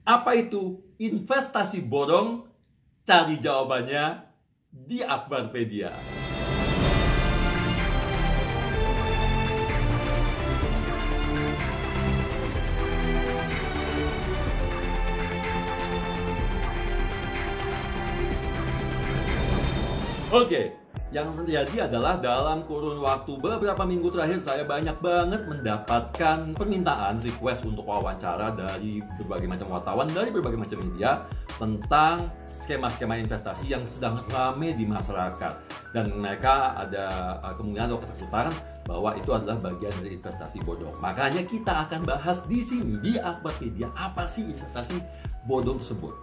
Apa itu investasi bodong? Cari jawabannya di Akbarpedia. Oke, yang terjadi adalah dalam kurun waktu beberapa minggu terakhir saya banyak banget mendapatkan permintaan request untuk wawancara dari berbagai macam wartawan, dari berbagai macam media tentang skema-skema investasi yang sedang ramai di masyarakat. Dan mereka ada kemungkinan atau ketakutan bahwa itu adalah bagian dari investasi bodong. Makanya kita akan bahas di sini di Akbarpedia apa sih investasi bodong tersebut.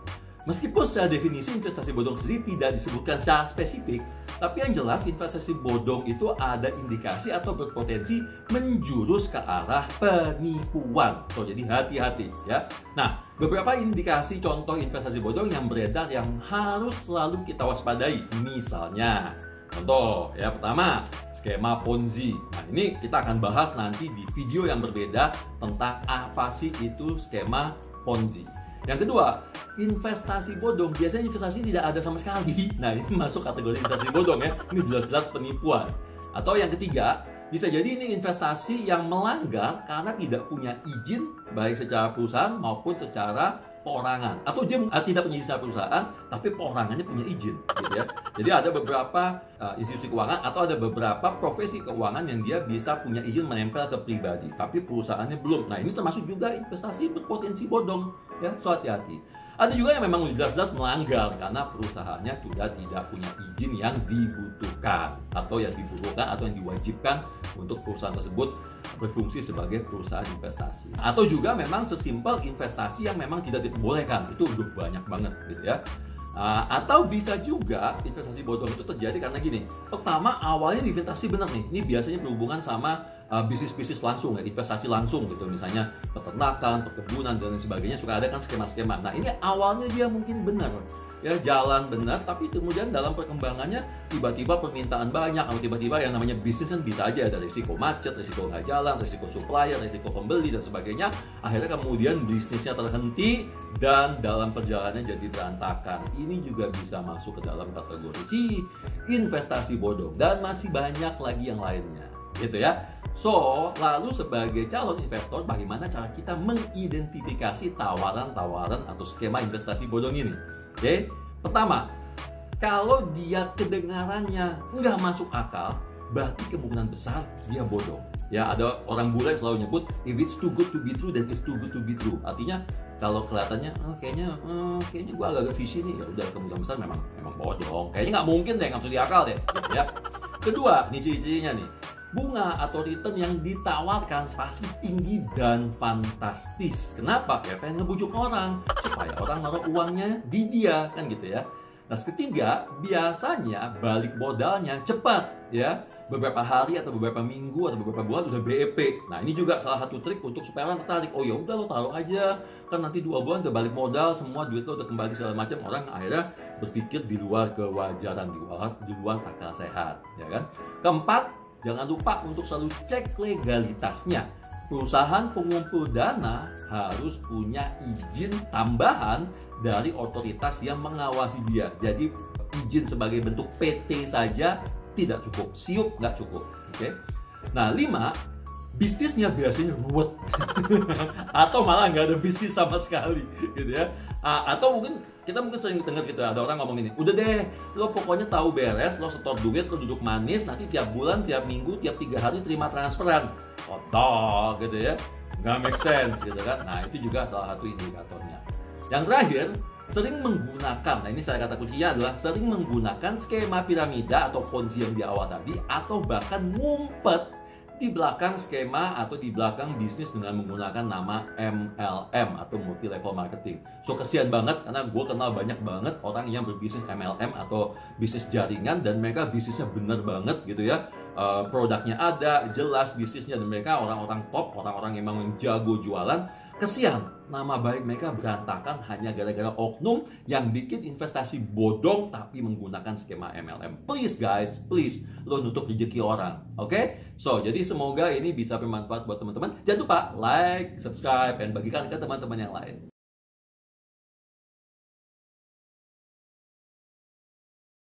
Meskipun secara definisi investasi bodong sendiri tidak disebutkan secara spesifik, tapi yang jelas investasi bodong itu ada indikasi atau berpotensi menjurus ke arah penipuan. So, jadi hati-hati ya. Nah, beberapa indikasi contoh investasi bodong yang beredar yang harus selalu kita waspadai. Misalnya, contoh ya pertama, skema Ponzi. Nah, ini kita akan bahas nanti di video yang berbeda tentang apa sih itu skema Ponzi. Yang kedua, investasi bodong. Biasanya investasi tidak ada sama sekali. Nah, ini masuk kategori investasi bodong ya. Ini jelas-jelas penipuan. Atau yang ketiga, bisa jadi ini investasi yang melanggar karena tidak punya izin baik secara perusahaan maupun secara perorangan. Atau dia tidak punya izin secara perusahaan, tapi perorangannya punya izin, gitu ya. Jadi ada beberapa institusi keuangan atau ada beberapa profesi keuangan yang dia bisa punya izin menempel ke pribadi, tapi perusahaannya belum. Nah, ini termasuk juga investasi berpotensi bodong, ya. So, hati-hati. Ada juga yang memang jelas-jelas melanggar karena perusahaannya sudah tidak punya izin yang dibutuhkan atau yang dibutuhkan atau yang diwajibkan untuk perusahaan tersebut berfungsi sebagai perusahaan investasi. Atau juga memang sesimpel investasi yang memang tidak diperbolehkan. Itu udah banyak banget gitu ya. Atau bisa juga investasi bodong itu terjadi karena gini. Pertama, awalnya investasi benar nih. Ini biasanya berhubungan sama bisnis-bisnis langsung ya, investasi langsung gitu. Misalnya peternakan, perkebunan dan lain sebagainya suka ada kan skema-skema. Nah, ini awalnya dia mungkin benar ya, jalan benar, tapi kemudian dalam perkembangannya tiba-tiba permintaan banyak atau tiba-tiba yang namanya bisnis kan bisa aja ada risiko macet, risiko nggak jalan, risiko supplier, risiko pembeli dan sebagainya. Akhirnya kemudian bisnisnya terhenti dan dalam perjalanannya jadi berantakan. Ini juga bisa masuk ke dalam kategori si investasi bodong dan masih banyak lagi yang lainnya gitu ya. So, lalu sebagai calon investor, bagaimana cara kita mengidentifikasi tawaran-tawaran atau skema investasi bodong ini? Oke, pertama, kalau dia kedengarannya nggak masuk akal, berarti kemungkinan besar dia bodong. Ya, ada orang bule selalu nyebut, if it's too good to be true, then it's too good to be true. Artinya, kalau kelihatannya, kayaknya gue agak visi nih, ya udah kemungkinan besar memang bodong. Kayaknya nggak mungkin deh, nggak masuk di akal deh. Ya. Kedua, nih ciri-cirinya nih. Bunga atau return yang ditawarkan pasti tinggi dan fantastis. Kenapa? Ya pengen ngebujuk orang supaya orang naruh uangnya di dia kan gitu ya. Nah, ketiga, biasanya balik modalnya cepat ya. Beberapa hari atau beberapa minggu atau beberapa bulan udah BEP. Nah, ini juga salah satu trik untuk supaya orang tertarik. Oh ya udah lo taruh aja, kan nanti 2 bulan udah balik modal, semua duit lo udah kembali segala macam. Orang akhirnya berpikir di luar kewajaran, di luar akal sehat, ya kan? Keempat, jangan lupa untuk selalu cek legalitasnya. Perusahaan pengumpul dana harus punya izin tambahan dari otoritas yang mengawasi dia. Jadi izin sebagai bentuk PT saja tidak cukup, siup nggak cukup. Oke. Nah, 5, bisnisnya biasanya ruwet atau malah nggak ada bisnis sama sekali, gitu ya. Atau kita sering dengar gitu, ada orang ngomong ini, udah deh, lo pokoknya tahu beres, lo setor duit, lo duduk manis, nanti tiap bulan, tiap minggu, tiap 3 hari terima transferan, kotor gitu ya, nggak make sense gitu kan. Nah, itu juga salah satu indikatornya. Yang terakhir, sering menggunakan, nah ini saya kata kuncinya adalah sering menggunakan skema piramida atau Ponzi yang di awal tadi, atau bahkan ngumpet di belakang skema atau di belakang bisnis dengan menggunakan nama MLM atau multi level marketing. So, kesian banget karena gue kenal banyak banget orang yang berbisnis MLM atau bisnis jaringan dan mereka bisnisnya bener banget gitu ya. Produknya ada, jelas bisnisnya, dan mereka orang-orang top, orang-orang yang memang jago jualan. Kesian, nama baik mereka berantakan hanya gara-gara oknum yang bikin investasi bodong tapi menggunakan skema MLM. Please guys, please, lo nutup rezeki orang, oke? So, jadi semoga ini bisa bermanfaat buat teman-teman. Jangan lupa like, subscribe, dan bagikan ke teman-teman yang lain.